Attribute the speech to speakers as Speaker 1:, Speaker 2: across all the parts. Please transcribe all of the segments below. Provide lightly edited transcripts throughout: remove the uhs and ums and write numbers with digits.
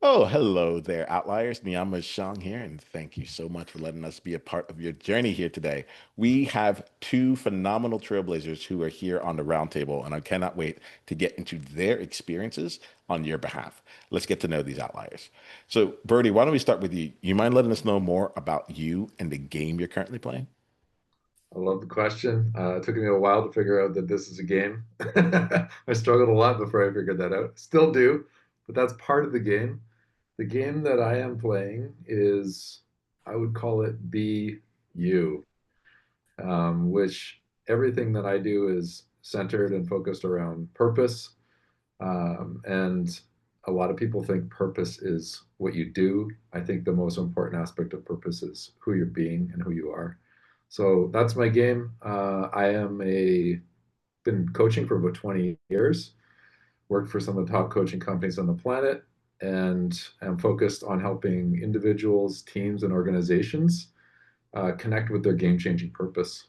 Speaker 1: Oh, hello there, outliers. Niiamah Shang here, and thank you so much for letting us be a part of your journey here today. We have two phenomenal trailblazers who are here on the roundtable, and I cannot wait to get into their experiences on your behalf. Let's get to know these outliers. So, Brodie, why don't we start with you? You mind letting us know more about you and the game you're currently playing?
Speaker 2: I love the question. It took me a while to figure out that this is a game. I struggled a lot before I figured that out. Still do, but that's part of the game. The game that I am playing is, I would call it Be You, which everything that I do is centered and focused around purpose. And a lot of people think purpose is what you do. I think the most important aspect of purpose is who you're being and who you are. So that's my game. I am a been coaching for about 20 years, worked for some of the top coaching companies on the planet, and am focused on helping individuals, teams, and organizations connect with their game-changing purpose.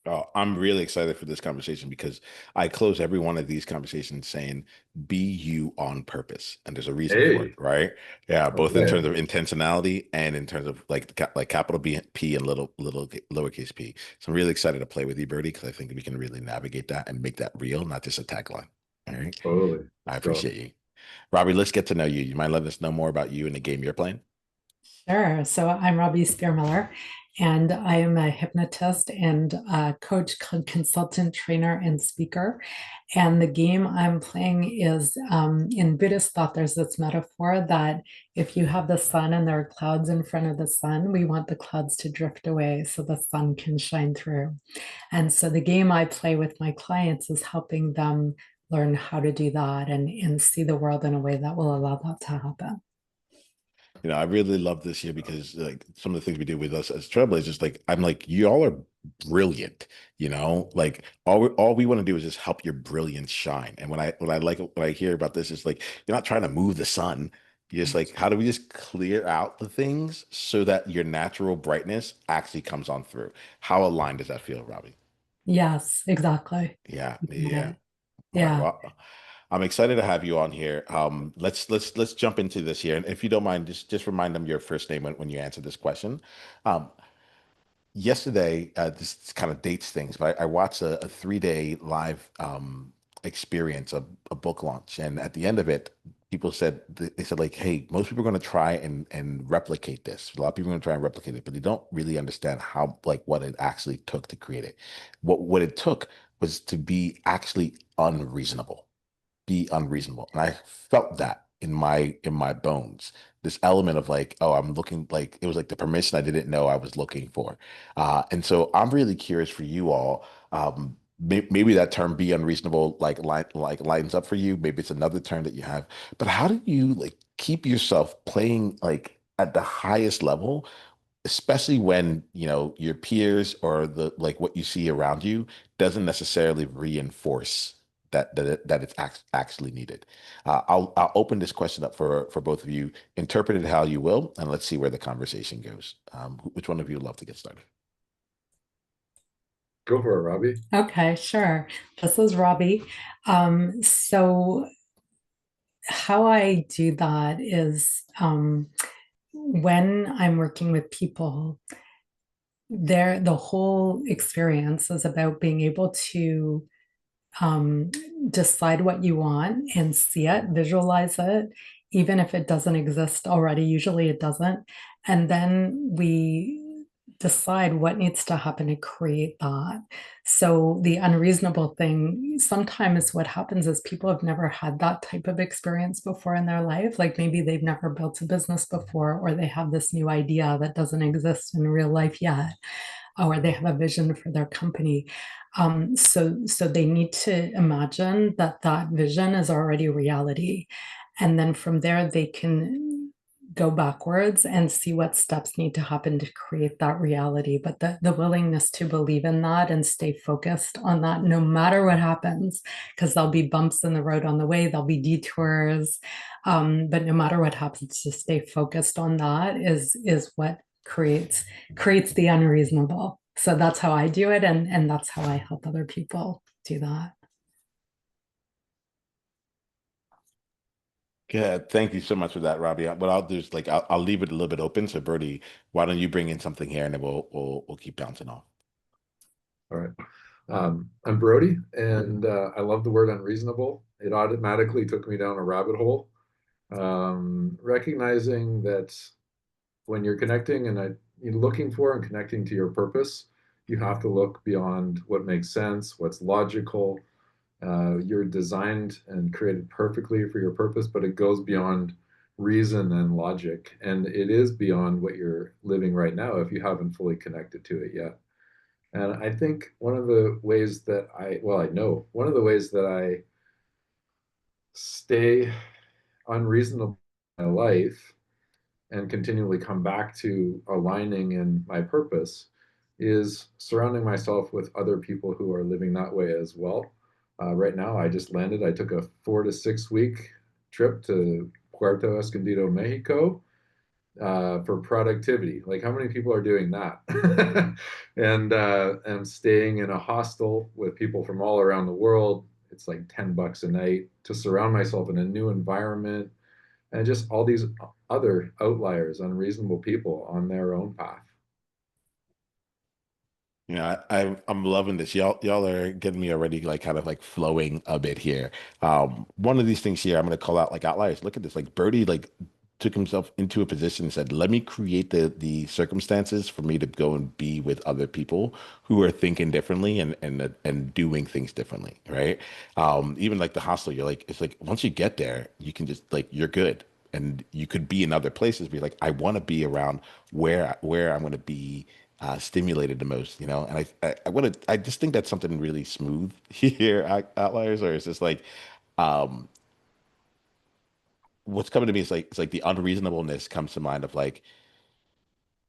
Speaker 1: Oh, I'm really excited for this conversation because I close every one of these conversations saying, be you on purpose. And there's a reason for it,
Speaker 2: Hey,
Speaker 1: right? Yeah, both in
Speaker 2: okay,
Speaker 1: terms of intentionality and in terms of like capital B P and little lowercase p. So I'm really excited to play with you, Birdie, because I think we can really navigate that and make that real, not just a tagline. All right.
Speaker 2: totally.
Speaker 1: I
Speaker 2: Let's go.
Speaker 1: appreciate you. Robbie, let's get to know you. You mind letting us know more about you and the game you're playing?
Speaker 3: Sure. So I'm Robbie Spier, and I am a hypnotist and a coach, consultant, trainer, and speaker. And the game I'm playing is in Buddhist thought, there's this metaphor that if you have the sun and there are clouds in front of the sun, we want the clouds to drift away so the sun can shine through. And so the game I play with my clients is helping them learn how to do that and see the world in a way that will allow that to happen.
Speaker 1: I really love this here because like some of the things we do with us as trailblazers, like I'm like, you all are brilliant, like all we want to do is just help your brilliance shine. And when I hear about this is like you're not trying to move the sun. You're just like, how do we just clear out the things so that your natural brightness actually comes on through? How aligned does that feel, Robbie?
Speaker 3: Yes, exactly.
Speaker 1: Yeah,
Speaker 3: Yeah.
Speaker 1: yeah. All right.
Speaker 3: Yeah.
Speaker 1: Well, I'm excited to have you on here. Let's jump into this here, and if you don't mind, just remind them your first name when you answer this question. Um, Yesterday, this kind of dates things, but I watched a 3 day live experience of a book launch, and at the end of it, people said they said like, "Hey, most people are going to try and replicate this. A lot of people are going to try and replicate it, but they don't really understand how like what it actually took to create it. What it took was to be actually unreasonable." Be unreasonable. And I felt that in my bones. This element of like, oh, I'm looking like it was like the permission I didn't know I was looking for. And so I'm really curious for you all. Maybe that term "be unreasonable" like lines up for you. Maybe it's another term that you have. But how do you like keep yourself playing like at the highest level, especially when your peers or the like what you see around you doesn't necessarily reinforce that it's actually needed. I'll open this question up for both of you. Interpret it how you will, and let's see where the conversation goes. Which one of you would love to get started?
Speaker 2: Go for it, Robbie.
Speaker 3: Okay, sure. This is Robbie. So how I do that is when I'm working with people, the whole experience is about being able to um, decide what you want and see it, visualize it, even if it doesn't exist already. Usually it doesn't. And then we decide what needs to happen to create that. So the unreasonable thing, sometimes what happens is people have never had that type of experience before in their life. Like maybe they've never built a business before, or they have this new idea that doesn't exist in real life yet, or they have a vision for their company. So they need to imagine that that vision is already reality. And then from there, they can go backwards and see what steps need to happen to create that reality. But the willingness to believe in that and stay focused on that no matter what happens, because there'll be bumps in the road on the way, there'll be detours. But no matter what happens, to stay focused on that is what creates the unreasonable. So that's how I do it, and that's how I help other people do that.
Speaker 1: Good. Thank you so much for that, Robbie. What I'll do is like I'll leave it a little bit open. So, Birdie, why don't you bring in something here, and then we'll keep bouncing off.
Speaker 2: All right. I'm Brodie, and I love the word unreasonable. It automatically took me down a rabbit hole. Recognizing that when you're connecting you're looking for and connecting to your purpose, you have to look beyond what makes sense, what's logical. You're designed and created perfectly for your purpose, but it goes beyond reason and logic. And it is beyond what you're living right now if you haven't fully connected to it yet. And I think one of the ways that I know one of the ways that I stay unreasonable in my life and continually come back to aligning in my purpose is surrounding myself with other people who are living that way as well. Right now, I just landed. I took a 4 to 6 week trip to Puerto Escondido, Mexico, for productivity. Like, how many people are doing that? And staying in a hostel with people from all around the world. It's like $10 a night to surround myself in a new environment and just all these other outliers, unreasonable people on their own path.
Speaker 1: I'm loving this. Y'all are getting me already like kind of like flowing a bit here. One of these things here I'm gonna call out like outliers. Look at this. Like Birdie like took himself into a position and said, let me create the circumstances for me to go and be with other people who are thinking differently and doing things differently, right? Even like the hostel, you're like, it's like once you get there, you can just like you're good. And you could be in other places, be like, I want to be around where I'm going to be stimulated the most, you know. And I want to, I just think that's something really smooth here, outliers, or it's just like, um, what's coming to me is like it's like the unreasonableness comes to mind of like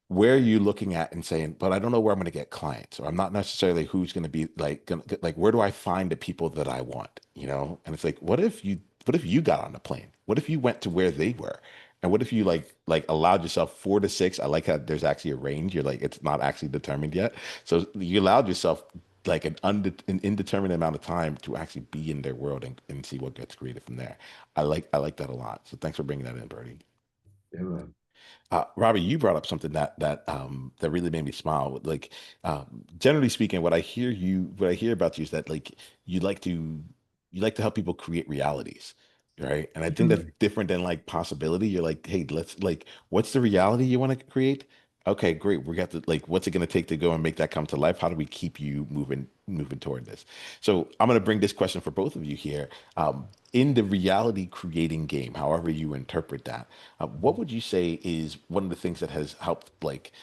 Speaker 1: where are you looking at and saying, but I don't know where I'm going to get clients, or I'm not necessarily who's going to be like, like, where do I find the people that I want, you know? And it's like, what if you got on a plane? What if you went to where they were? And what if you like allowed yourself 4 to 6? I like how there's actually a range. You're like, it's not actually determined yet. So you allowed yourself like an indeterminate amount of time to actually be in their world and see what gets created from there. I like that a lot. So thanks for bringing that in, Bertie.
Speaker 2: Yeah, man.
Speaker 1: Robbie, you brought up something that really made me smile. Like, generally speaking, what I hear about you is that like you like to you like to help people create realities, right? And I think that's different than like possibility. You're like, hey, let's like, what's the reality you want to create? Okay, great. We got to like, what's it going to take to go and make that come to life? How do we keep you moving toward this? So I'm going to bring this question for both of you here. In the reality creating game, however you interpret that, what would you say is one of the things that has helped, like,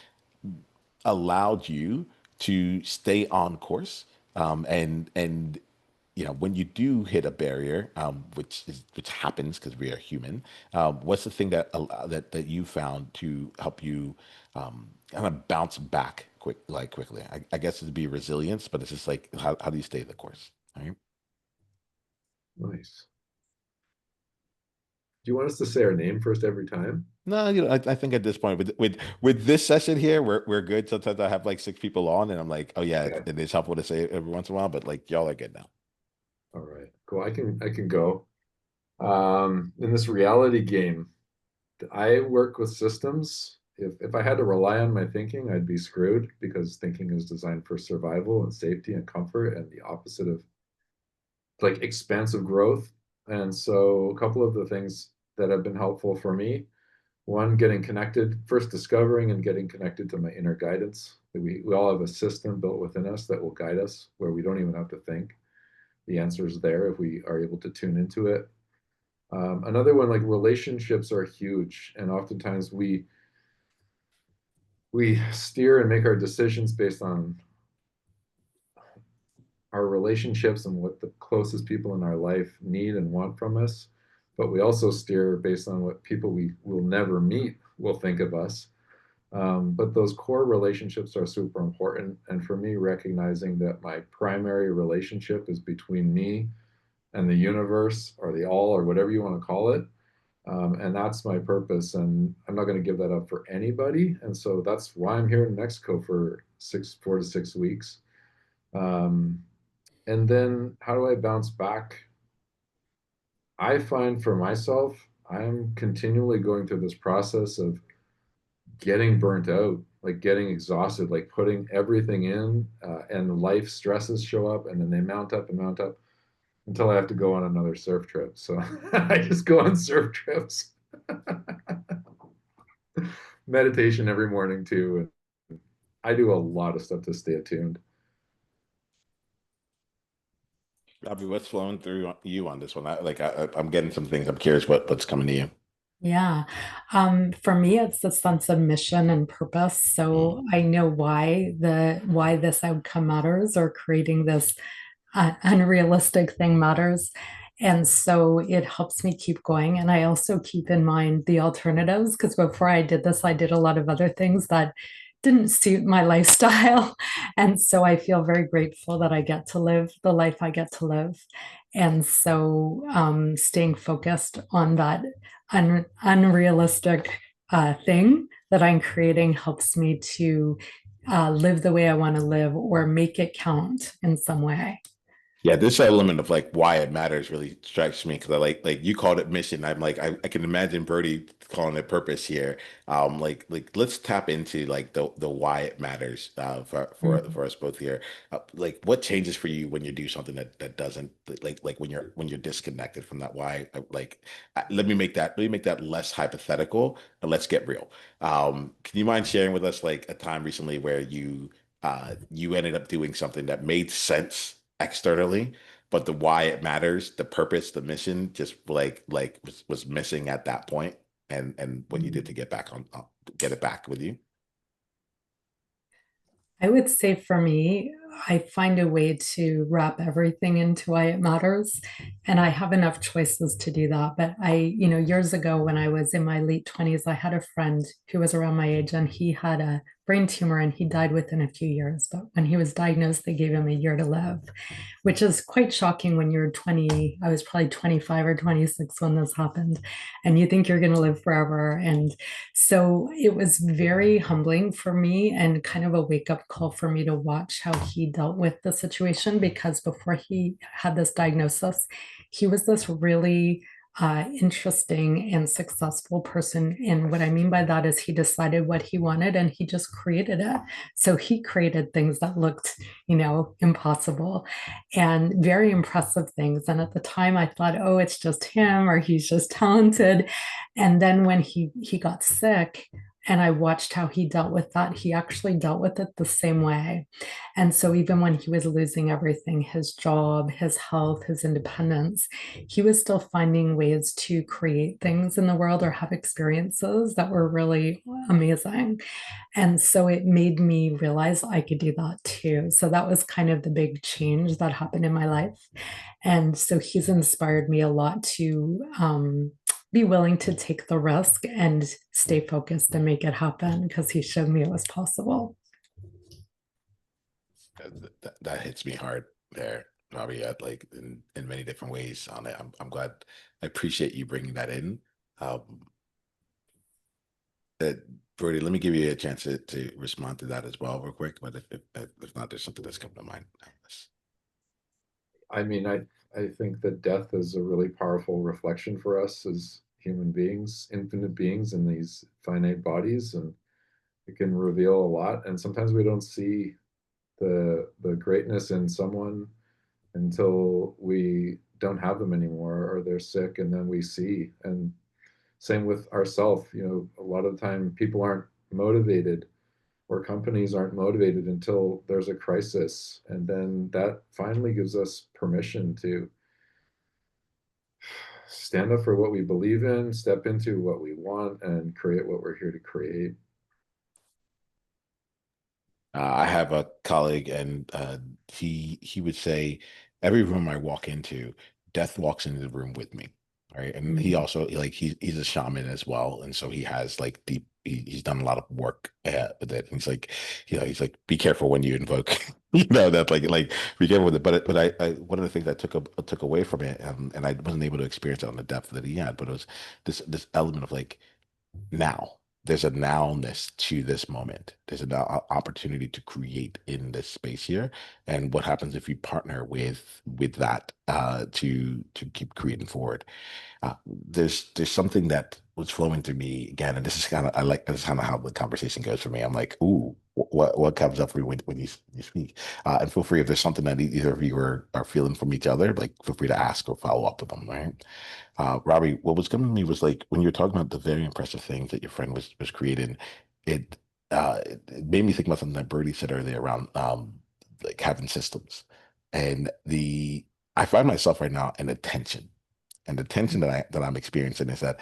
Speaker 1: allowed you to stay on course? And you know, when you do hit a barrier, which happens because we are human, what's the thing that you found to help you kind of bounce back quickly? I guess it'd be resilience, but it's just like how do you stay the course? Right?
Speaker 2: Nice. Do you want us to say our name first every time?
Speaker 1: No, you know, I think at this point with this session here, we're good. Sometimes I have like 6 people on, and I'm like, oh yeah,
Speaker 2: Okay.
Speaker 1: it is helpful to say it every once in a while, but like y'all are good now.
Speaker 2: All right. Cool. I can go. In this reality game, I work with systems. If I had to rely on my thinking, I'd be screwed because thinking is designed for survival and safety and comfort and the opposite of like expansive growth. And so a couple of the things that have been helpful for me, one, getting connected, first discovering and getting connected to my inner guidance. We all have a system built within us that will guide us where we don't even have to think. The answer is there if we are able to tune into it. Another one, like relationships are huge, and oftentimes we steer and make our decisions based on our relationships and what the closest people in our life need and want from us. But we also steer based on what people we will never meet will think of us. But those core relationships are super important. And for me, recognizing that my primary relationship is between me and the universe or the all or whatever you want to call it. And that's my purpose. And I'm not going to give that up for anybody. And so that's why I'm here in Mexico for 4 to 6 weeks. Um, and then how do I bounce back? I find for myself, I'm continually going through this process of getting burnt out, like getting exhausted, like putting everything in, and life stresses show up, and then they mount up until I have to go on another surf trip. So I just go on surf trips, meditation every morning too. And I do a lot of stuff to stay attuned.
Speaker 1: Robbie, what's flowing through you on this one? I'm getting some things. I'm curious what's coming to you.
Speaker 3: Yeah. For me, it's the sense of mission and purpose. So
Speaker 1: Mm.
Speaker 3: I know why this outcome matters or creating this unrealistic thing matters. And so it helps me keep going. And I also keep in mind the alternatives because before I did this, I did a lot of other things that didn't suit my lifestyle. And so I feel very grateful that I get to live the life I get to live. And so staying focused on that unrealistic thing that I'm creating helps me to live the way I want to live or make it count in some way.
Speaker 1: Yeah, this element of like why it matters really strikes me because I like you called it mission. I'm like I can imagine Birdie calling it purpose here. Like let's tap into like the why it matters
Speaker 3: Mm.
Speaker 1: for us both here. Like what changes for you when you do something that doesn't like when you're disconnected from that why. Let me make that less hypothetical and let's get real. Can you mind sharing with us like a time recently where you ended up doing something that made sense externally, but the why it matters, the purpose, the mission, just was missing at that point, and what you did to get back on, get it back with you.
Speaker 3: I would say for me, I find a way to wrap everything into why it matters. And I have enough choices to do that. But years ago when I was in my late 20s, I had a friend who was around my age and he had a brain tumor and he died within a few years. But when he was diagnosed, they gave him a year to live, which is quite shocking when you're 20. I was probably 25 or 26 when this happened, and you think you're going to live forever. And so it was very humbling for me and kind of a wake up call for me to watch how he dealt with the situation because before he had this diagnosis, he was this really interesting and successful person. And what I mean by that is he decided what he wanted and he just created it. So he created things that looked, impossible and very impressive things. And at the time, I thought, oh, it's just him or he's just talented. And then when he got sick, and I watched how he dealt with that. He actually dealt with it the same way. And so, even when he was losing everything his job, his health, his independence he was still finding ways to create things in the world or have experiences that were really amazing. And so it made me realize I could do that too. So that was kind of the big change that happened in my life. And so he's inspired me a lot to be willing to take the risk and stay focused and make it happen because he showed me it was possible.
Speaker 1: That hits me hard there, Robbie. Like in many different ways on it. I'm glad. I appreciate you bringing that in. Um, that Brody, let me give you a chance to respond to that as well, real quick. But if not, there's something that's coming to mind.
Speaker 2: I mean, I think that death is a really powerful reflection for us as human beings, infinite beings in these finite bodies, and it can reveal a lot. And sometimes we don't see the greatness in someone until we don't have them anymore or they're sick, and then we see. And same with ourself. A lot of the time people aren't motivated or companies aren't motivated until there's a crisis, and then that finally gives us permission to stand up for what we believe in, step into what we want, and create what we're here to create.
Speaker 1: I have a colleague, and he would say, every room I walk into, death walks into the room with me, right? And he
Speaker 3: Mm.
Speaker 1: also like he's a shaman as well, and so he has like deep. He's done a lot of work with it. And he's like, be careful when you invoke, that like be careful with it. But I one of the things I took away from it, and I wasn't able to experience it on the depth that he had, but it was this element of like now. there's a nowness to this moment. There's an opportunity to create in this space here. And what happens if you partner with that to keep creating forward? There's something that was flowing through me again, and this is kind of I like this is kind of how the conversation goes for me. I'm like, ooh, what comes up for you when you speak? And feel free if there's something that either of you are feeling from each other, like feel free to ask or follow up with them, right? Robbie, what was coming to me was like when you were talking about the very impressive things that your friend was creating, it it made me think about something that Brodie said earlier around like having systems. And the I find myself right now in attention. And the tension that I'm experiencing is that,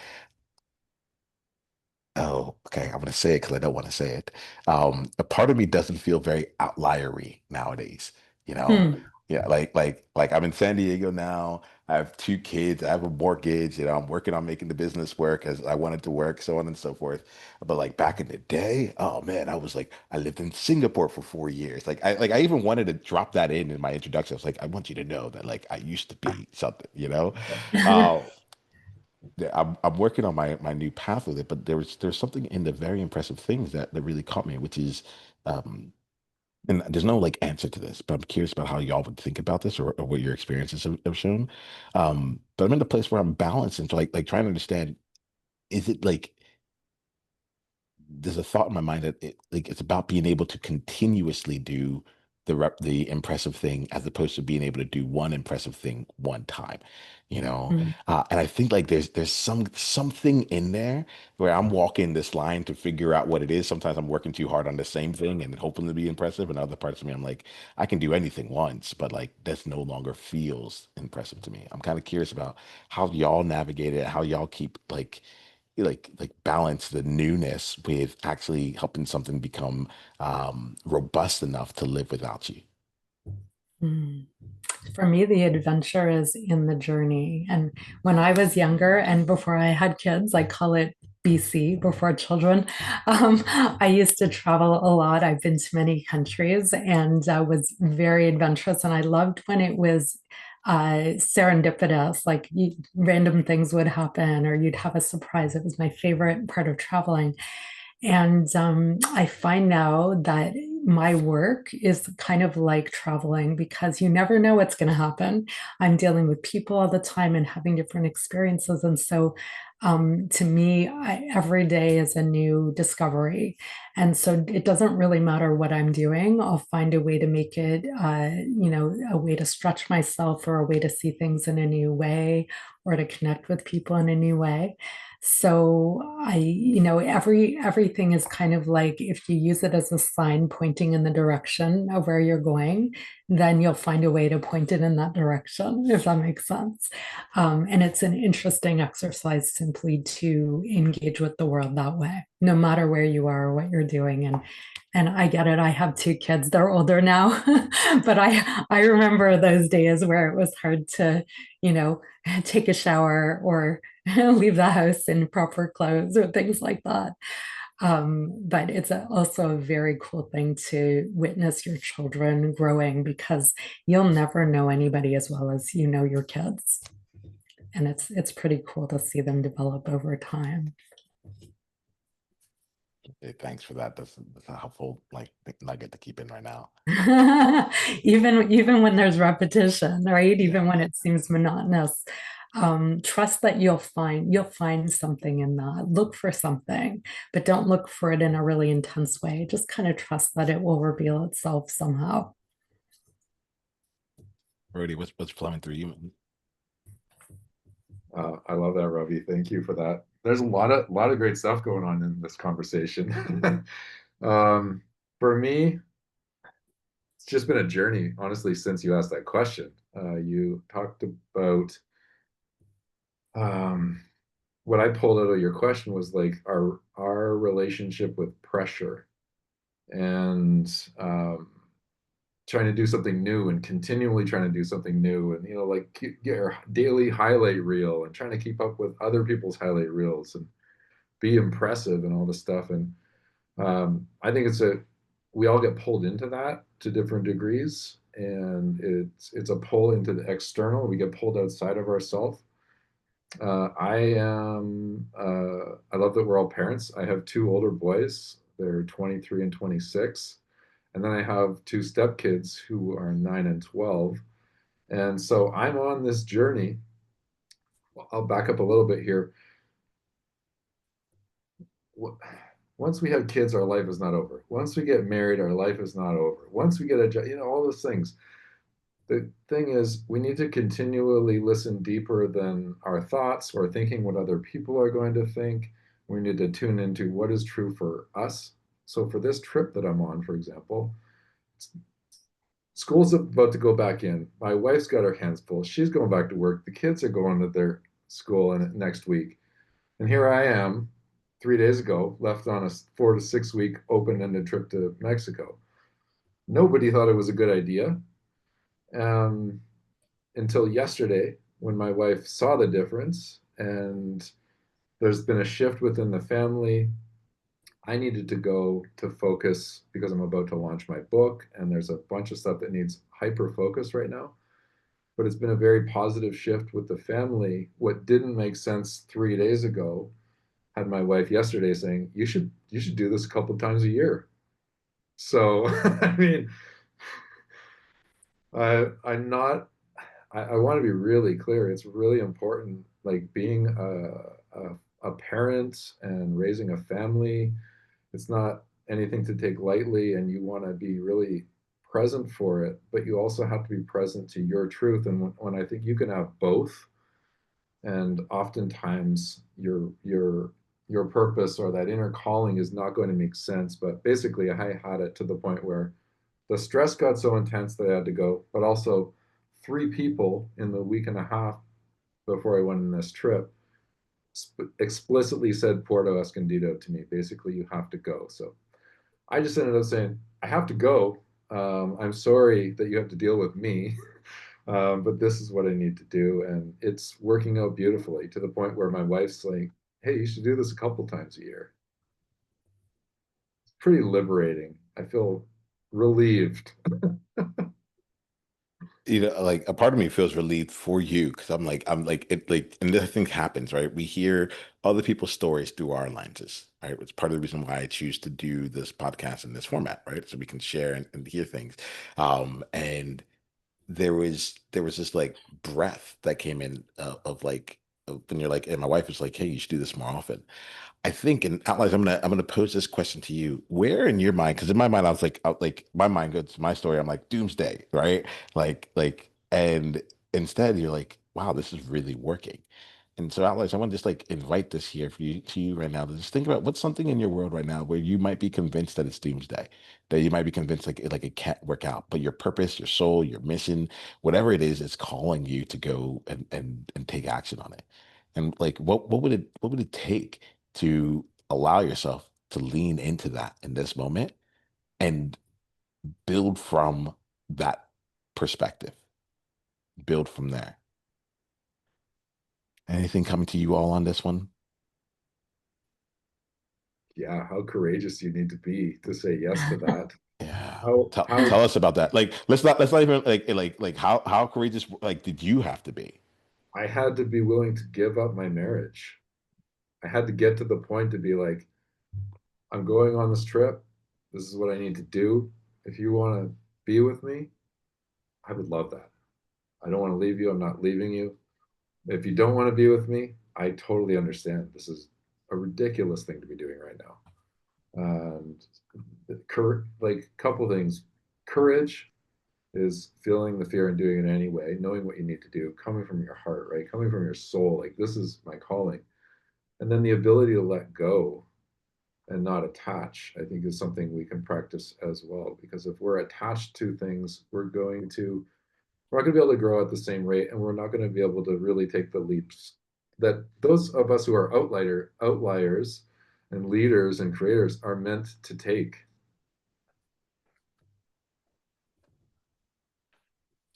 Speaker 1: oh, okay, I'm gonna say it because I don't want to say it. A part of me doesn't feel very outliery nowadays, you know.
Speaker 3: Hmm.
Speaker 1: Yeah, like I'm in San Diego now. I have two kids. I have a mortgage. I'm working on making the business work as I wanted to work, so on and so forth. But like back in the day, oh man, I was like, I lived in Singapore for 4 years. I even wanted to drop that in my introduction. I was like, I want you to know that like I used to be something, you know. Uh, I'm working on my new path with it, but there's something in the very impressive things that really caught me, which is, um, and there's no like answer to this, but I'm curious about how y'all would think about this or what your experiences have shown. But I'm in a place where I'm balanced and so like trying to understand, is it like there's a thought in my mind that like it's about being able to continuously do the impressive thing as opposed to being able to do one impressive thing one time, you know.
Speaker 3: Hmm.
Speaker 1: And I think like there's something in there where I'm walking this line to figure out what it is. Sometimes I'm working too hard on the same thing and hoping to be impressive, and other parts of me I'm like I can do anything once, but like this no longer feels impressive to me. I'm kind of curious about how y'all navigate it, how y'all keep like balance the newness with actually helping something become robust enough to live without you.
Speaker 3: Hmm. For me, the adventure is in the journey. And when I was younger and before I had kids, I call it BC, before children. I used to travel a lot. I've been to many countries and was very adventurous. And I loved when it was serendipitous, like random things would happen or you'd have a surprise. It was my favorite part of traveling. And I find now that my work is kind of like traveling because you never know what's going to happen. I'm dealing with people all the time and having different experiences. And so to me, every day is a new discovery. And so it doesn't really matter what I'm doing. I'll find a way to make it, a way to stretch myself or a way to see things in a new way or to connect with people in a new way. So everything is kind of like if you use it as a sign pointing in the direction of where you're going, then you'll find a way to point it in that direction, if that makes sense. And it's an interesting exercise simply to engage with the world that way, no matter where you are or what you're doing. And I get it. I have two kids. They're older now, but I remember those days where it was hard to, you know, take a shower or leave the house in proper clothes or things like that. But it's also a very cool thing to witness your children growing because you'll never know anybody as well as you know your kids. And it's pretty cool to see them develop over time.
Speaker 1: Hey, thanks for that. That's a helpful like nugget to keep in right now.
Speaker 3: Even when there's repetition, right?
Speaker 1: Yeah.
Speaker 3: Even when it seems monotonous, trust that you'll find something in that. Look for something, but don't look for it in a really intense way. Just kind of trust that it will reveal itself somehow.
Speaker 1: Brody, what's flowing through you?
Speaker 2: I love that, Robbie. Thank you for that. There's a lot of great stuff going on in this conversation. um, for me, it's just been a journey, honestly, since you asked that question. You talked about um, what I pulled out of your question was like our relationship with pressure and trying to do something new and continually trying to do something new and like get your daily highlight reel and trying to keep up with other people's highlight reels and be impressive and all this stuff. And I think we all get pulled into that to different degrees, and it's a pull into the external. We get pulled outside of ourselves. I love love that we're all parents. I have two older boys. They're 23 and 26. And then I have two stepkids who are 9 and 12. And so I'm on this journey. I'll back up a little bit here. Once we have kids, our life is not over. Once we get married, our life is not over. Once we get a job, all those things. The thing is, we need to continually listen deeper than our thoughts or thinking what other people are going to think. We need to tune into what is true for us. So for this trip that I'm on, for example, school's about to go back in. My wife's got her hands full. She's going back to work. The kids are going to their school next week. And here I am, 3 days ago, left on a 4 to 6 week open-ended trip to Mexico. Nobody thought it was a good idea until yesterday when my wife saw the difference, and there's been a shift within the family. I needed to go to focus because I'm about to launch my book, and there's a bunch of stuff that needs hyper focus right now. But it's been a very positive shift with the family. What didn't make sense 3 days ago had my wife yesterday saying, you should do this a couple of times a year. So I mean, I'm not, I want to be really clear. It's really important, like being a parent and raising a family. It's not anything to take lightly, and you want to be really present for it, but you also have to be present to your truth. And when I think you can have both, and oftentimes your purpose or that inner calling is not going to make sense. But basically, I had it to the point where the stress got so intense that I had to go, but also 3 people in the week and a half before I went on this trip explicitly said Porto Escondido to me. Basically, you have to go. So I just ended up saying, I have to go. I'm sorry that you have to deal with me, but this is what I need to do. And it's working out beautifully to the point where my wife's like, hey, you should do this a couple times a year. It's pretty liberating. I feel relieved.
Speaker 1: Like a part of me feels relieved for you because I'm like it like and this thing happens, right? We hear other people's stories through our lenses, right? It's part of the reason why I choose to do this podcast in this format, right? So we can share and hear things. And there was this like breath that came in of like when you're like, and my wife was like, hey, you should do this more often. I think, and outliers, I'm gonna pose this question to you. Where in your mind, because in my mind, I was like my mind goes to my story. I'm like doomsday, right? And instead, you're like, wow, this is really working. And so, outliers, I want to just like invite this here for you to you right now to just think about what's something in your world right now where you might be convinced that it's doomsday, that you might be convinced like it can't work out, but your purpose, your soul, your mission, whatever it is calling you to go and take action on it. And like, what would it take to allow yourself to lean into that in this moment and build from that perspective, build from there. Anything coming to you all on this one?
Speaker 2: Yeah, how courageous do you need to be to say yes to that?
Speaker 1: Yeah.
Speaker 2: How
Speaker 1: Tell
Speaker 2: how
Speaker 1: us about that. Like, let's not even like how courageous like did you have to be?
Speaker 2: I had to be willing to give up my marriage. I had to get to the point to be like, I'm going on this trip. This is what I need to do. If you want to be with me, I would love that. I don't want to leave you. I'm not leaving you. If you don't want to be with me, I totally understand. This is a ridiculous thing to be doing right now. And like a couple things. Courage is feeling the fear and doing it anyway, knowing what you need to do, coming from your heart, right? Coming from your soul. Like, this is my calling. And then the ability to let go and not attach, I think, is something we can practice as well. Because if we're attached to things, we're not going to be able to grow at the same rate, and we're not going to be able to really take the leaps that those of us who are outliers and leaders and creators are meant to take.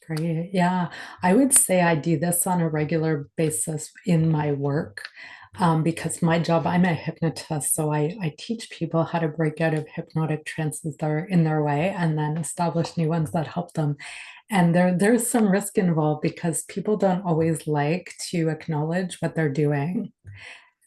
Speaker 3: Great. Yeah. I would say I do this on a regular basis in my work because my job, I'm a hypnotist. So I teach people how to break out of hypnotic trances that are in their way and then establish new ones that help them. And there's some risk involved because people don't always like to acknowledge what they're doing.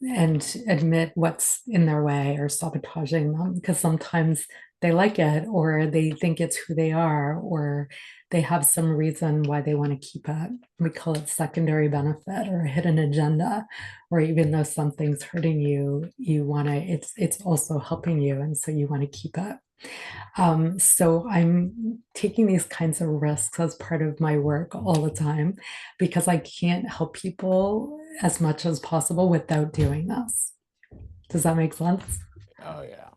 Speaker 3: and admit what's in their way or sabotaging them, because sometimes they like it, or they think it's who they are, or they have some reason why they want to keep it. We call it secondary benefit or a hidden agenda, or even though something's hurting you, you want to, it's also helping you, and so you want to keep it. So I'm taking these kinds of risks as part of my work all the time, because I can't help people as much as possible without doing this. Does that make sense?
Speaker 1: Oh yeah.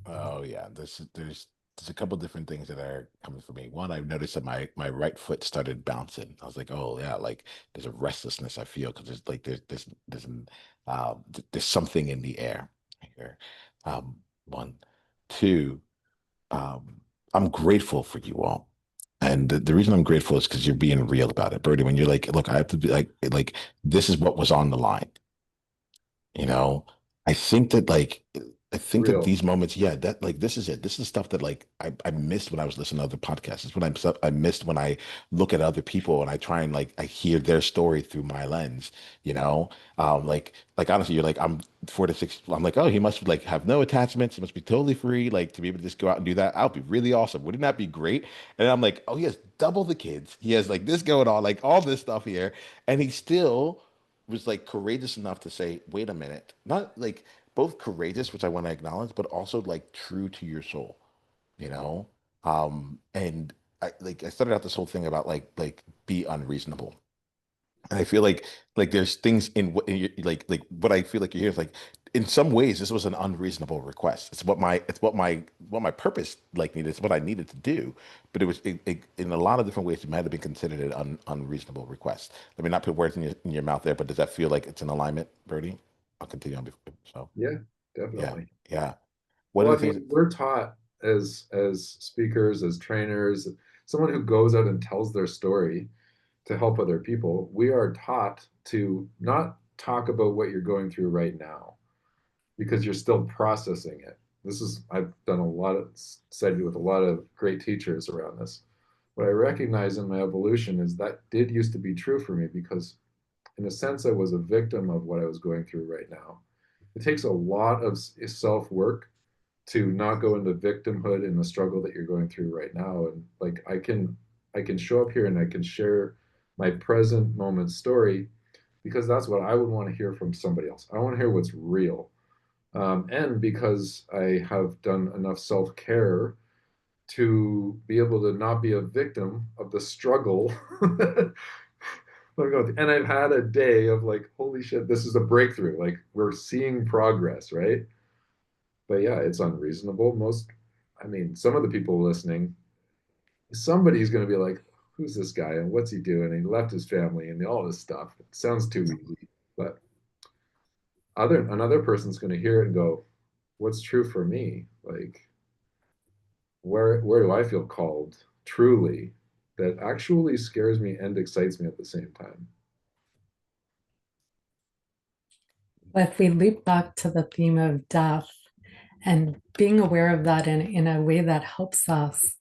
Speaker 1: Oh yeah. There's a couple different things that are coming for me. One, I've noticed that my right foot started bouncing. I was like, oh yeah, like there's a restlessness I feel because there's something in the air here. One, two. Um, I'm grateful for you all. And the reason I'm grateful is because you're being real about it, Brodie. When you're like, look, I have to be like, this is what was on the line. You know, I think that like I think that
Speaker 2: Real.
Speaker 1: these moments, yeah, that like this is it. This is stuff that like I missed when I was listening to other podcasts. It's what I missed when I look at other people and I try and like I hear their story through my lens, you know? Like honestly, you're like, I'm 4 to 6. I'm like, oh, he must like have no attachments, he must be totally free, like to be able to just go out and do that. I'll be really awesome. Wouldn't that be great? And I'm like, oh, he has double the kids. He has like this going on, like all this stuff here, and he still was like courageous enough to say, wait a minute, not like both courageous, which I want to acknowledge, but also like true to your soul, you know? And I started out this whole thing about like be unreasonable. And I feel like there's things in what in like what I feel like you're here is like in some ways this was an unreasonable request. It's what my purpose like needed. It's what I needed to do. But it in a lot of different ways it might have been considered an unreasonable request. Let me not put words in your mouth there, but does that feel like it's in alignment, Bertie? I'll continue on before. So
Speaker 2: Yeah,
Speaker 1: yeah,
Speaker 2: definitely.
Speaker 1: yeah. One of
Speaker 2: Well,
Speaker 1: the
Speaker 2: I
Speaker 1: things
Speaker 2: mean, we're taught as speakers, as trainers, someone who goes out and tells their story to help other people, we are taught to not talk about what you're going through right now because you're still processing it. This is, I've done a lot of study with a lot of great teachers around this. What I recognize in my evolution is that did used to be true for me because, in a sense, I was a victim of what I was going through right now. It takes a lot of self work to not go into victimhood in the struggle that you're going through right now. And like I can show up here and I can share my present moment story because that's what I would want to hear from somebody else. I want to hear what's real. And because I have done enough self care to be able to not be a victim of the struggle. And I've had a day of like, holy shit, this is a breakthrough. Like, we're seeing progress, right? But yeah, it's unreasonable. I mean, some of the people listening, somebody's going to be like, who's this guy and what's he doing? And he left his family and all this stuff. It sounds too easy. But another person's going to hear it and go, what's true for me? Like, where do I feel called truly that actually scares me and excites me at the same time?
Speaker 3: If we loop back to the theme of death and being aware of that in a way that helps us,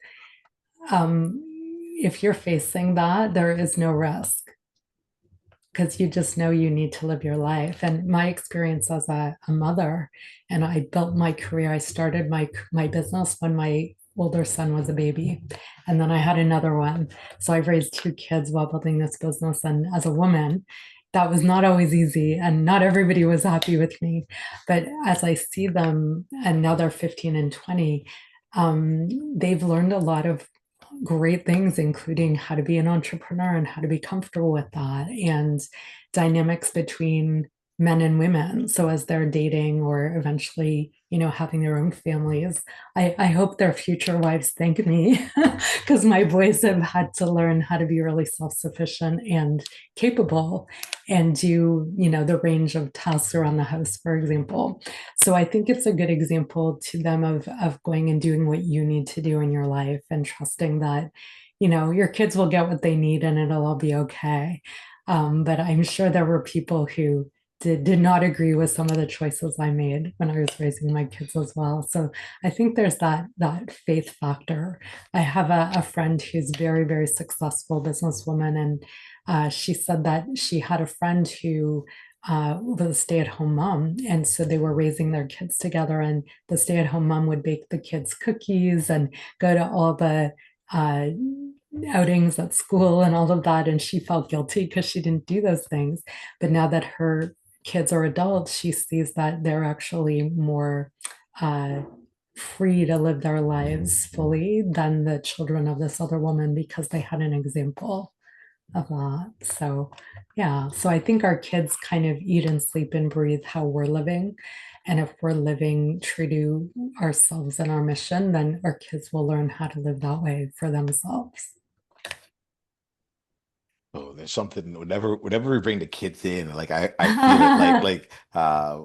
Speaker 3: um, if you're facing that, there is no risk, because you just know you need to live your life. And my experience as a mother, and I built my career, I started my business when my older son was a baby, and then I had another one. So I've raised two kids while building this business. And as a woman, that was not always easy, and not everybody was happy with me. But as I see them, and now they're 15 and 20, they've learned a lot of great things, including how to be an entrepreneur and how to be comfortable with that, and dynamics between men and women. So as they're dating or eventually, having their own families, I hope their future wives thank me because my boys have had to learn how to be really self-sufficient and capable and do, the range of tasks around the house, for example. So I think it's a good example to them of going and doing what you need to do in your life and trusting that, your kids will get what they need and it'll all be okay. But I'm sure there were people who did not agree with some of the choices I made when I was raising my kids as well. So I think there's that faith factor. I have a friend who's very, very successful businesswoman, and she said that she had a friend who was a stay-at-home mom, and so they were raising their kids together, and the stay-at-home mom would bake the kids cookies and go to all the uh, outings at school and all of that, and she felt guilty because she didn't do those things. But now that her kids are adults, she sees that they're actually more uh, free to live their lives fully than the children of this other woman because they had an example of that. So, yeah. So I think our kids kind of eat and sleep and breathe how we're living. And if we're living true to ourselves and our mission, then our kids will learn how to live that way for themselves.
Speaker 1: Oh, there's something whenever we bring the kids in, like I feel it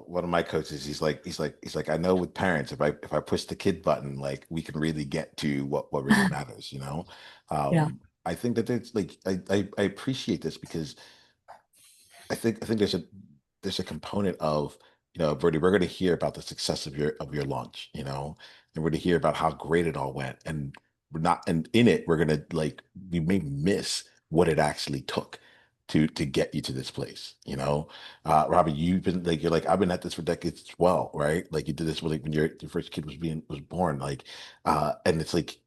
Speaker 1: one of my coaches, he's like, I know with parents, if I push the kid button, like we can really get to what really matters, you know?
Speaker 3: Yeah.
Speaker 1: I think that it's like I appreciate this because I think there's a component of, Brodie, we're going to hear about the success of your launch, and we're going to hear about how great it all went, and we're not, and in it we're going to like we may miss what it actually took to get you to this place, Robbie, you're like, I've been at this for decades as well, right? Like you did this when your first kid was born, like, and it's like,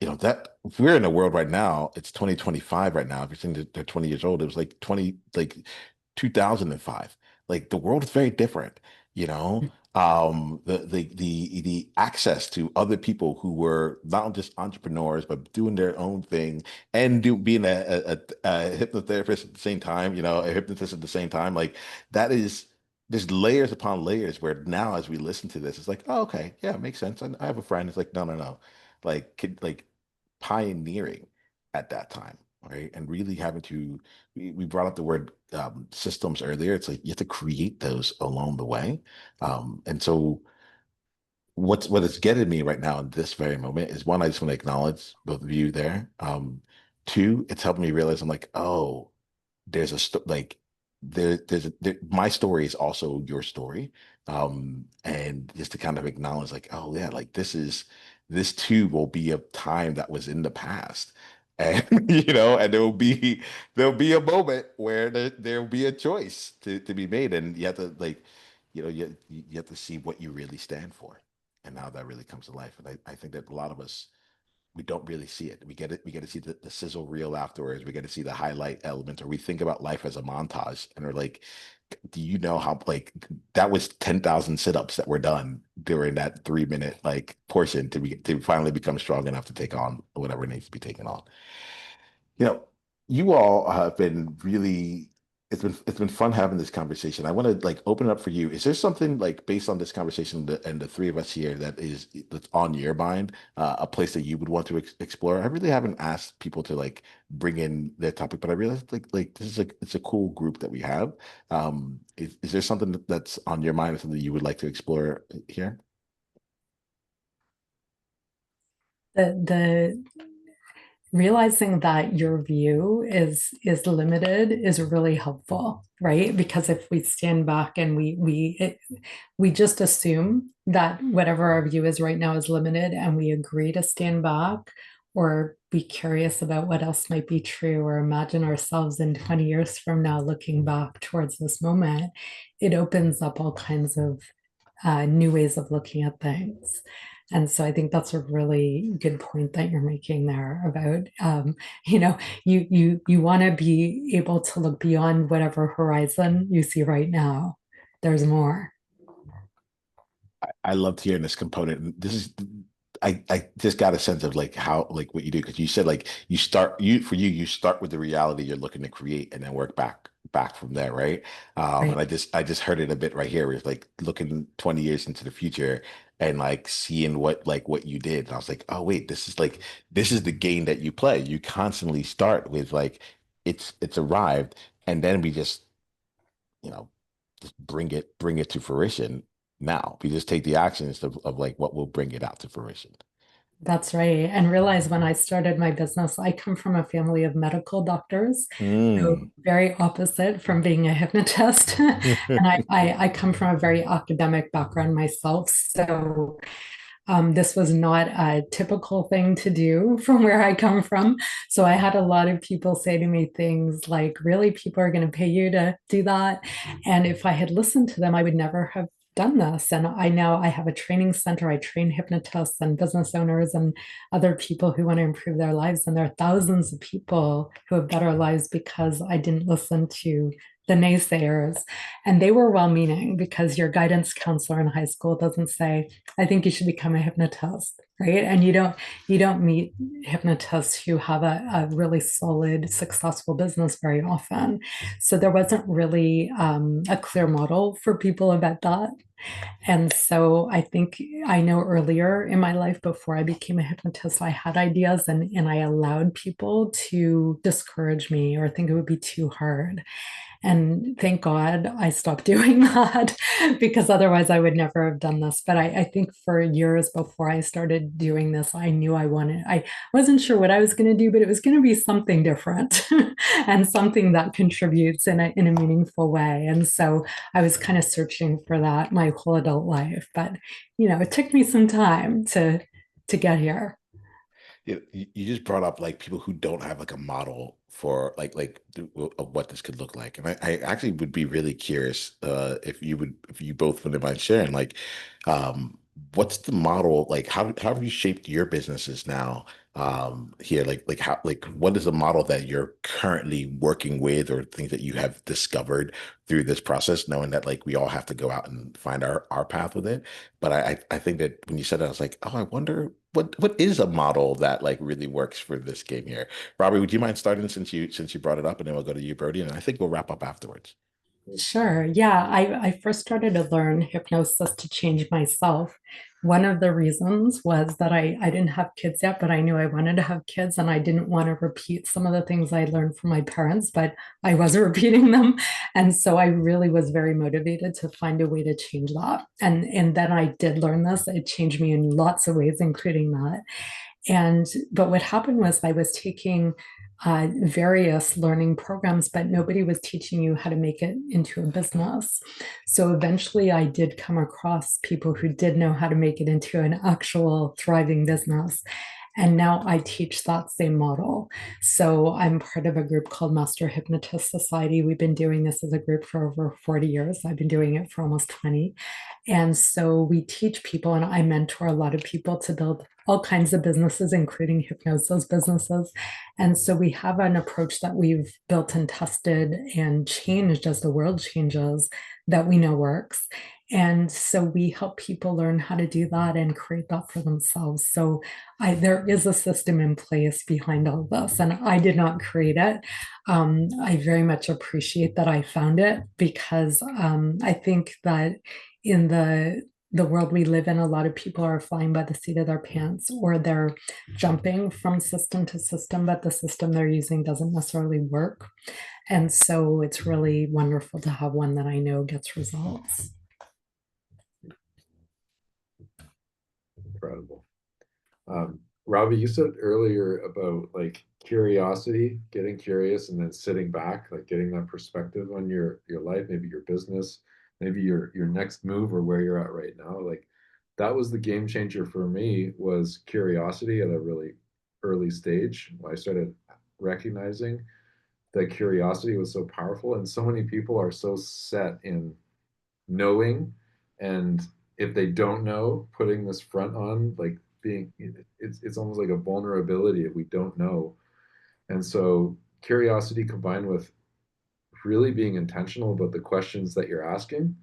Speaker 1: that if we're in a world right now, it's 2025 right now. If you're saying that they're 20 years old, it was like 2005. Like the world is very different, you know. The access to other people who were not just entrepreneurs but doing their own thing and being a hypnotherapist at the same time, a hypnotist at the same time, like that is there's layers upon layers where now as we listen to this, it's like, oh, okay, yeah, it makes sense. I have a friend. It's like, no, no, no, like pioneering at that time, right? And really having to, we brought up the word systems earlier. It's like you have to create those along the way. And so what is getting me right now in this very moment is one, I just want to acknowledge both of you there. Two, it's helping me realize I'm like, oh, there's a like my story is also your story, and just to kind of acknowledge like, oh yeah, like this too will be a time that was in the past, and and there'll be a moment where there'll be a choice to be made, and you have to like, you have to see what you really stand for and how that really comes to life. And I think that a lot of us, we don't really see it. We get to see the sizzle reel afterwards. We get to see the highlight element, or we think about life as a montage, and we're like, do you know how like that was 10,000 sit-ups that were done during that 3 minute like portion to finally become strong enough to take on whatever needs to be taken on. You know, you all have been really, it's been fun having this conversation. I want to like open it up for you. Is there something like based on this conversation and the three of us here that's on your mind, a place that you would want to explore? I really haven't asked people to like bring in their topic, but I realized like this is like it's a cool group that we have. Is there something that's on your mind or something you would like to explore here?
Speaker 3: The realizing that your view is limited is really helpful, right? Because if we stand back and we just assume that whatever our view is right now is limited, and we agree to stand back or be curious about what else might be true, or imagine ourselves in 20 years from now looking back towards this moment, it opens up all kinds of new ways of looking at things. And so I think that's a really good point that you're making there about, you want to be able to look beyond whatever horizon you see right now. There's more.
Speaker 1: I loved hearing this component. This is I just got a sense of like how like what you do, because you said like you start with the reality you're looking to create and then work back from there, right? And
Speaker 3: Right.
Speaker 1: I just heard it a bit right here where it's like looking 20 years into the future and like seeing what you did. And I was like, oh wait, this is the game that you play. You constantly start with like it's arrived, and then we you know just bring it to fruition. Now we just take the actions of like what will bring it out to fruition.
Speaker 3: That's right. And realize when I started my business, I come from a family of medical doctors. So
Speaker 1: Mm.
Speaker 3: very opposite from being a hypnotist. And I come from a very academic background myself. So This was not a typical thing to do from where I come from. So I had a lot of people say to me things like, really, people are going to pay you to do that? And if I had listened to them, I would never have done this. And I have a training center. I train hypnotists and business owners and other people who want to improve their lives. And there are thousands of people who have better lives because I didn't listen to the naysayers. And they were well meaning, because your guidance counselor in high school doesn't say, I think you should become a hypnotist, right? And you don't meet hypnotists who have a really solid, successful business very often. So there wasn't really a clear model for people about that. And so I think I know earlier in my life, before I became a hypnotist, I had ideas, and I allowed people to discourage me or think it would be too hard. And thank God I stopped doing that, because otherwise I would never have done this. But I think for years before I started doing this, I knew I wasn't sure what I was going to do, but it was going to be something different and something that contributes in a meaningful way. And so I was kind of searching for that my whole adult life. But, it took me some time to get here.
Speaker 1: You just brought up like people who don't have like a model for of what this could look like, and I actually would be really curious if you both wouldn't mind sharing um what's the model, like how have you shaped your businesses now here, how, like what is the model that you're currently working with, or things that you have discovered through this process, knowing that like we all have to go out and find our path with it. But I think that when you said that, I was like, oh, I wonder what is a model that like really works for this game here. Robbie, would you mind starting, since you brought it up, and then we'll go to you, Brodie, and I think we'll wrap up afterwards.
Speaker 3: Sure. Yeah. I first started to learn hypnosis to change myself. One of the reasons was that I didn't have kids yet, but I knew I wanted to have kids, and I didn't want to repeat some of the things I learned from my parents, but I was repeating them. And so I really was very motivated to find a way to change that. And then I did learn this. It changed me in lots of ways, including that. But what happened was I was taking various learning programs, but nobody was teaching you how to make it into a business. So eventually I did come across people who did know how to make it into an actual thriving business. And now I teach that same model. So I'm part of a group called Master Hypnotist Society. We've been doing this as a group for over 40 years. I've been doing it for almost 20. And so we teach people, and I mentor a lot of people to build all kinds of businesses, including hypnosis businesses. And so we have an approach that we've built and tested and changed as the world changes, that we know works. And so we help people learn how to do that and create that for themselves. So there is a system in place behind all this, and I did not create it. I very much appreciate that I found it, because I think that in the world we live in, a lot of people are flying by the seat of their pants, or they're jumping from system to system, but the system they're using doesn't necessarily work. And so it's really wonderful to have one that I know gets results.
Speaker 2: Incredible. Robbie, you said earlier about like curiosity, getting curious and then sitting back, like getting that perspective on your life, maybe your business, maybe your next move or where you're at right now. Like that was the game changer for me, was curiosity at a really early stage. I started recognizing that curiosity was so powerful, and so many people are so set in knowing, and if they don't know, putting this front on, like being, it's almost like a vulnerability if we don't know. And so curiosity combined with really being intentional about the questions that you're asking.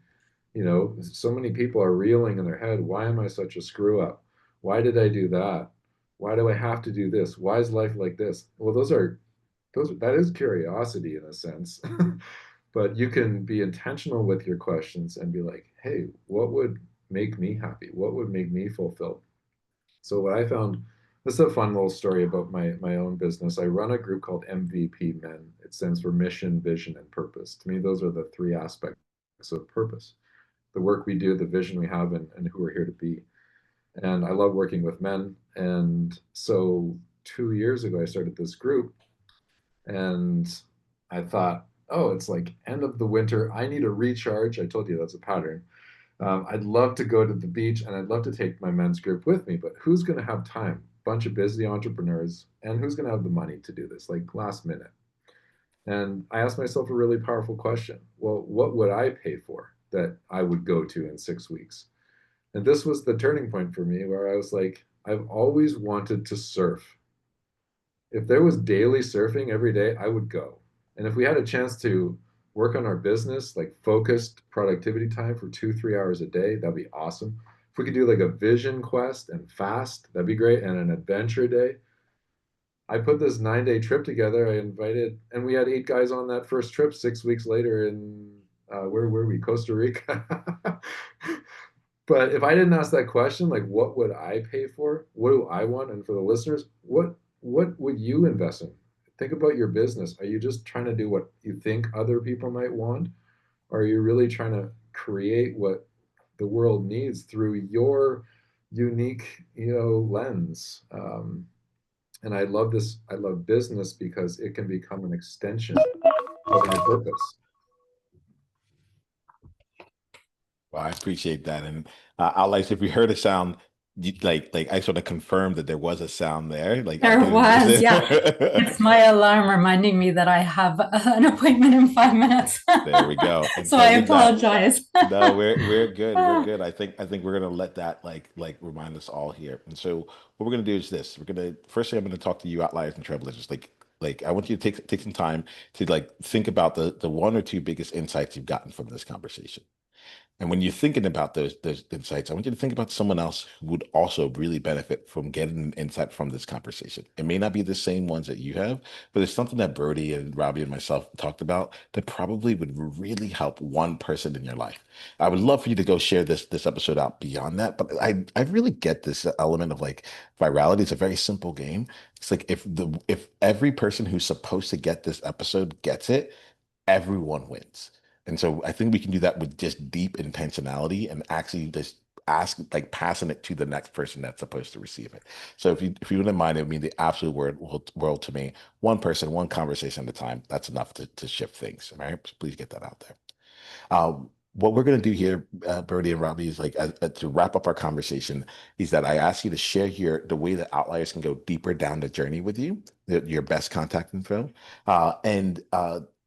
Speaker 2: So many people are reeling in their head, why am I such a screw up? Why did I do that? Why do I have to do this? Why is life like this? Well, that is curiosity in a sense. But you can be intentional with your questions and be like, hey, what would make me happy? What would make me fulfilled? So what I found, this is a fun little story about my own business. I run a group called MVP Men. It stands for mission, vision, and purpose. To me, those are the three aspects of purpose: the work we do, the vision we have, and who we're here to be. And I love working with men. And so 2 years ago, I started this group, and I thought, oh, it's like end of the winter. I need a recharge. I told you that's a pattern. I'd love to go to the beach and I'd love to take my men's group with me, but who's going to have time? Bunch of busy entrepreneurs, and who's going to have the money to do this, like last minute? And I asked myself a really powerful question. Well, what would I pay for that I would go to in 6 weeks? And this was the turning point for me where I was like, I've always wanted to surf. If there was daily surfing every day, I would go. And if we had a chance to work on our business, like focused productivity time for 2, 3 hours a day, that'd be awesome. If we could do like a vision quest and fast, that'd be great. And an adventure day. I put this 9 day trip together. I invited, and we had 8 guys on that first trip 6 weeks later in, where were we? Costa Rica. But if I didn't ask that question, like what would I pay for? What do I want? And for the listeners, what would you invest in? Think about your business. Are you just trying to do what you think other people might want? Or are you really trying to create what the world needs through your unique, lens? And I love this. I love business because it can become an extension of my purpose.
Speaker 1: Well, I appreciate that. And Alex, if you heard a sound, like I sort of confirmed that there was a sound there. Like I
Speaker 3: There
Speaker 1: think it
Speaker 3: was, yeah.
Speaker 1: was
Speaker 3: It's my alarm reminding me that I have an appointment in 5 minutes.
Speaker 1: there we go. And
Speaker 3: So
Speaker 1: so
Speaker 3: I
Speaker 1: with that,
Speaker 3: apologize.
Speaker 1: no, we're good. We're good. I think we're gonna let that like remind us all here. And so what we're gonna do is this. We're gonna firstly I'm gonna talk to you outliers and trailblazers. Like I want you to take some time to like think about the one or two biggest insights you've gotten from this conversation. And when you're thinking about those insights, I want you to think about someone else who would also really benefit from getting an insight from this conversation. It may not be the same ones that you have, but it's something that Brodie and Robbie and myself talked about that probably would really help one person in your life. I would love for you to go share this episode out beyond that, but I really get this element of like virality. It's a very simple game. It's like if every person who's supposed to get this episode gets it, everyone wins. And so I think we can do that with just deep intentionality and actually just ask, like passing it to the next person that's supposed to receive it. So if you wouldn't mind, it would mean the absolute world to me. One person, one conversation at a time. That's enough to shift things. All right. So please get that out there. What we're going to do here, Brodie and Robbie, is like to wrap up our conversation, is that I ask you to share here the way that outliers can go deeper down the journey with you, your best contact info, and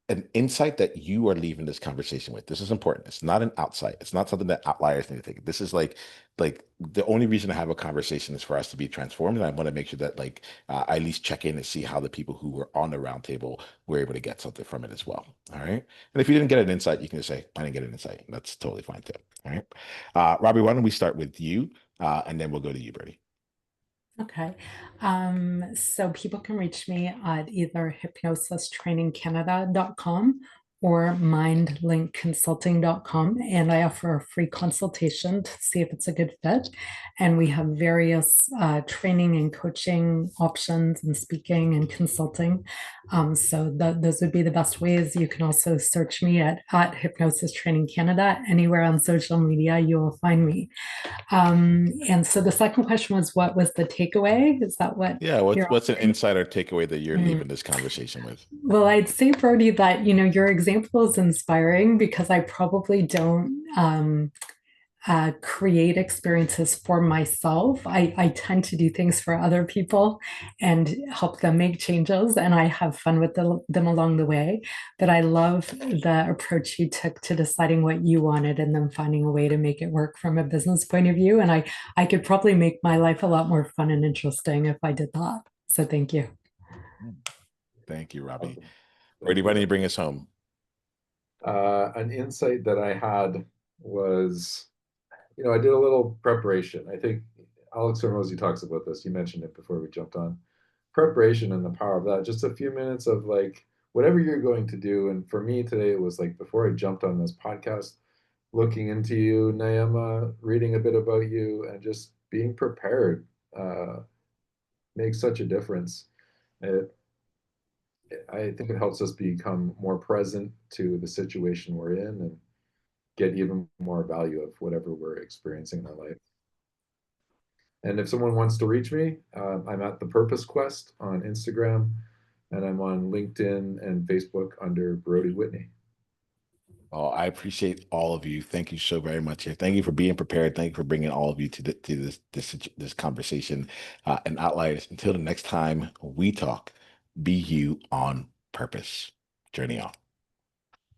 Speaker 1: an insight that you are leaving this conversation with. This is important. It's not an outside. It's not something that outliers need to think. This is like the only reason to have a conversation is for us to be transformed. And I want to make sure that like I at least check in and see how the people who were on the roundtable were able to get something from it as well. All right. And if you didn't get an insight, you can just say, I didn't get an insight. That's totally fine too. All right. Robbie, why don't we start with you and then we'll go to you, Brodie.
Speaker 3: Okay. So people can reach me at either hypnosistrainingcanada.com or mindlinkconsulting.com. And I offer a free consultation to see if it's a good fit. And we have various training and coaching options and speaking and consulting. So those would be the best ways. You can also search me at Hypnosis Training Canada. Anywhere on social media, you will find me. And so the second question was, what was the takeaway? Is that what
Speaker 1: Yeah,
Speaker 3: you're
Speaker 1: what's an
Speaker 3: offering?
Speaker 1: insider takeaway that you're
Speaker 3: Mm.
Speaker 1: leaving this conversation with?
Speaker 3: Well, I'd say, Brodie, that your example is inspiring because I probably don't create experiences for myself. I tend to do things for other people and help them make changes, and I have fun with them along the way. But I love the approach you took to deciding what you wanted and then finding a way to make it work from a business point of view. And I could probably make my life a lot more fun and interesting if I did that. So thank you.
Speaker 1: Mm. Thank you, Robbie.
Speaker 2: Awesome.
Speaker 1: Brodie,
Speaker 2: Thank
Speaker 1: why don't
Speaker 2: you.
Speaker 1: you bring us home?
Speaker 2: An insight that I had was, I did a little preparation. I think Alex Hormozy talks about this. You mentioned it before we jumped on. Preparation and the power of that. Just a few minutes of like whatever you're going to do. And for me today, it was like before I jumped on this podcast, looking into you, Niiamah, reading a bit about you, and just being prepared makes such a difference. It, I think it helps us become more present to the situation we're in and get even more value of whatever we're experiencing in our life. And if someone wants to reach me, I'm at The Purpose Quest on Instagram, and I'm on LinkedIn and Facebook under Brodie Whitney.
Speaker 1: Oh, I appreciate all of you. Thank you so very much. And thank you for being prepared. Thank you for bringing all of you to this conversation. And outliers. Until the next time we talk, be you on purpose. Journey on.